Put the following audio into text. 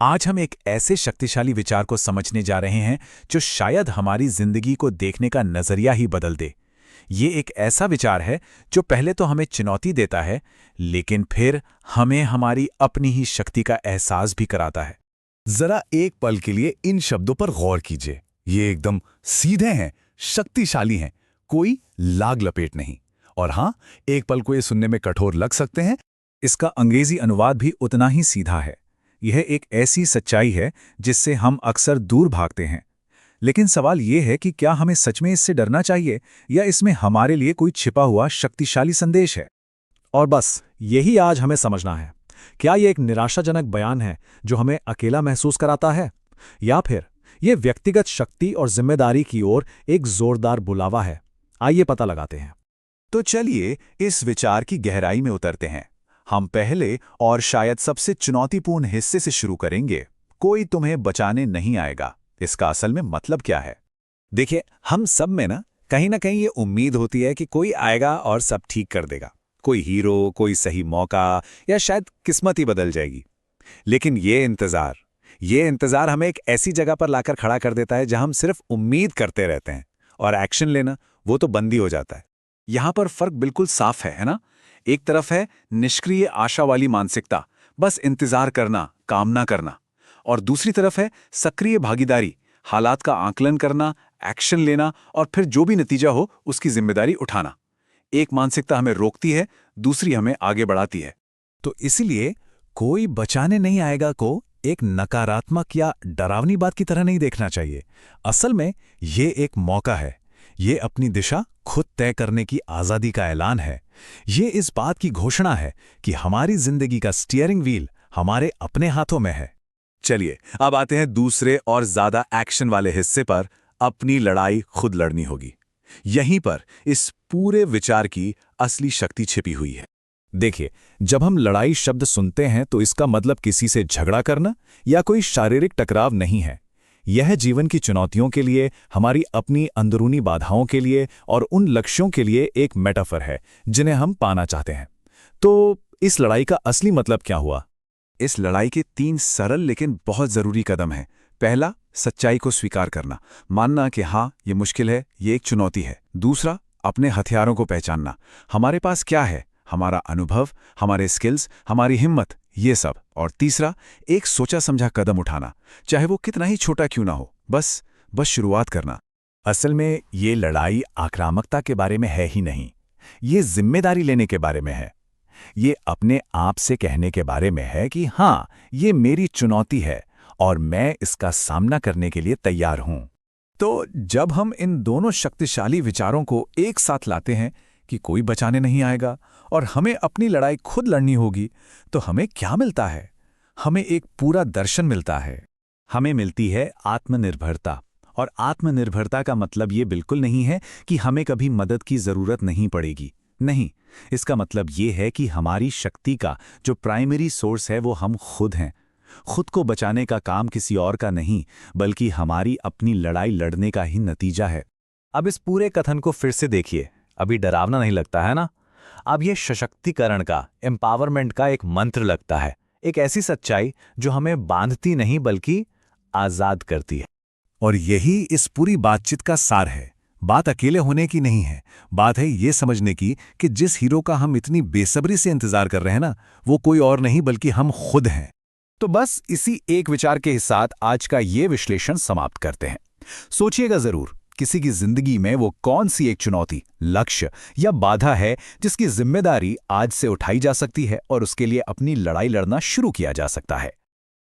आज हम एक ऐसे शक्तिशाली विचार को समझने जा रहे हैं जो शायद हमारी जिंदगी को देखने का नजरिया ही बदल दे। ये एक ऐसा विचार है जो पहले तो हमें चुनौती देता है, लेकिन फिर हमें हमारी अपनी ही शक्ति का एहसास भी कराता है। जरा एक पल के लिए इन शब्दों पर गौर कीजिए। ये एकदम सीधे हैं, शक्तिशाली हैं, कोई लाग लपेट नहीं। और हाँ, एक पल को ये सुनने में कठोर लग सकते हैं। इसका अंग्रेजी अनुवाद भी उतना ही सीधा है। यह एक ऐसी सच्चाई है जिससे हम अक्सर दूर भागते हैं। लेकिन सवाल यह है कि क्या हमें सच में इससे डरना चाहिए या इसमें हमारे लिए कोई छिपा हुआ शक्तिशाली संदेश है। और बस यही आज हमें समझना है। क्या यह एक निराशाजनक बयान है जो हमें अकेला महसूस कराता है, या फिर यह व्यक्तिगत शक्ति और जिम्मेदारी की ओर एक जोरदार बुलावा है। आइए पता लगाते हैं। तो चलिए इस विचार की गहराई में उतरते हैं। हम पहले और शायद सबसे चुनौतीपूर्ण हिस्से से शुरू करेंगे। कोई तुम्हें बचाने नहीं आएगा। इसका असल में मतलब क्या है? देखिए, हम सब में कहीं ना कहीं ये उम्मीद होती है कि कोई आएगा और सब ठीक कर देगा। कोई हीरो, कोई सही मौका, या शायद किस्मत ही बदल जाएगी। लेकिन ये इंतजार हमें एक ऐसी जगह पर लाकर खड़ा कर देता है जहां हम सिर्फ उम्मीद करते रहते हैं और एक्शन लेना वो तो बंद ही हो जाता है। यहां पर फर्क बिल्कुल साफ है ना? एक तरफ है निष्क्रिय आशा वाली मानसिकता, बस इंतजार करना, कामना करना। और दूसरी तरफ है सक्रिय भागीदारी, हालात का आकलन करना, एक्शन लेना और फिर जो भी नतीजा हो उसकी जिम्मेदारी उठाना। एक मानसिकता हमें रोकती है, दूसरी हमें आगे बढ़ाती है। तो इसीलिए कोई बचाने नहीं आएगा को एक नकारात्मक या डरावनी बात की तरह नहीं देखना चाहिए। असल में ये एक मौका है। ये अपनी दिशा खुद तय करने की आज़ादी का ऐलान है। ये इस बात की घोषणा है कि हमारी जिंदगी का स्टीयरिंग व्हील हमारे अपने हाथों में है। चलिए अब आते हैं दूसरे और ज्यादा एक्शन वाले हिस्से पर। अपनी लड़ाई खुद लड़नी होगी। यहीं पर इस पूरे विचार की असली शक्ति छिपी हुई है। देखिए, जब हम लड़ाई शब्द सुनते हैं तो इसका मतलब किसी से झगड़ा करना या कोई शारीरिक टकराव नहीं है। यह जीवन की चुनौतियों के लिए, हमारी अपनी अंदरूनी बाधाओं के लिए और उन लक्ष्यों के लिए एक मेटाफर है जिन्हें हम पाना चाहते हैं। तो इस लड़ाई का असली मतलब क्या हुआ? इस लड़ाई के 3 सरल लेकिन बहुत जरूरी कदम हैं। पहला, सच्चाई को स्वीकार करना, मानना कि हाँ, ये मुश्किल है, ये एक चुनौती है। दूसरा, अपने हथियारों को पहचानना, हमारे पास क्या है, हमारा अनुभव, हमारे स्किल्स, हमारी हिम्मत, ये सब। और तीसरा, एक सोचा समझा कदम उठाना, चाहे वो कितना ही छोटा क्यों ना हो, बस शुरुआत करना। असल में ये लड़ाई आक्रामकता के बारे में है ही नहीं, ये जिम्मेदारी लेने के बारे में है। ये अपने आप से कहने के बारे में है कि हाँ, ये मेरी चुनौती है और मैं इसका सामना करने के लिए तैयार हूं। तो जब हम इन दोनों शक्तिशाली विचारों को एक साथ लाते हैं कि कोई बचाने नहीं आएगा और हमें अपनी लड़ाई खुद लड़नी होगी, तो हमें क्या मिलता है? हमें एक पूरा दर्शन मिलता है। हमें मिलती है आत्मनिर्भरता। और आत्मनिर्भरता का मतलब ये बिल्कुल नहीं है कि हमें कभी मदद की जरूरत नहीं पड़ेगी। नहीं, इसका मतलब ये है कि हमारी शक्ति का जो प्राइमरी सोर्स है वो हम खुद हैं। खुद को बचाने का काम किसी और का नहीं, बल्कि हमारी अपनी लड़ाई लड़ने का ही नतीजा है। अब इस पूरे कथन को फिर से देखिए। अभी डरावना नहीं लगता है ना? अब ये सशक्तिकरण का, एम्पावरमेंट का एक मंत्र लगता है। एक ऐसी सच्चाई जो हमें बांधती नहीं बल्कि आजाद करती है। और यही इस पूरी बातचीत का सार है। बात अकेले होने की नहीं है, बात है ये समझने की कि जिस हीरो का हम इतनी बेसब्री से इंतजार कर रहे हैं ना, वो कोई और नहीं बल्कि हम खुद हैं। तो बस इसी एक विचार के साथ आज का ये विश्लेषण समाप्त करते हैं। सोचिएगा जरूर, किसी की जिंदगी में वो कौन सी एक चुनौती, लक्ष्य या बाधा है जिसकी जिम्मेदारी आज से उठाई जा सकती है और उसके लिए अपनी लड़ाई लड़ना शुरू किया जा सकता है।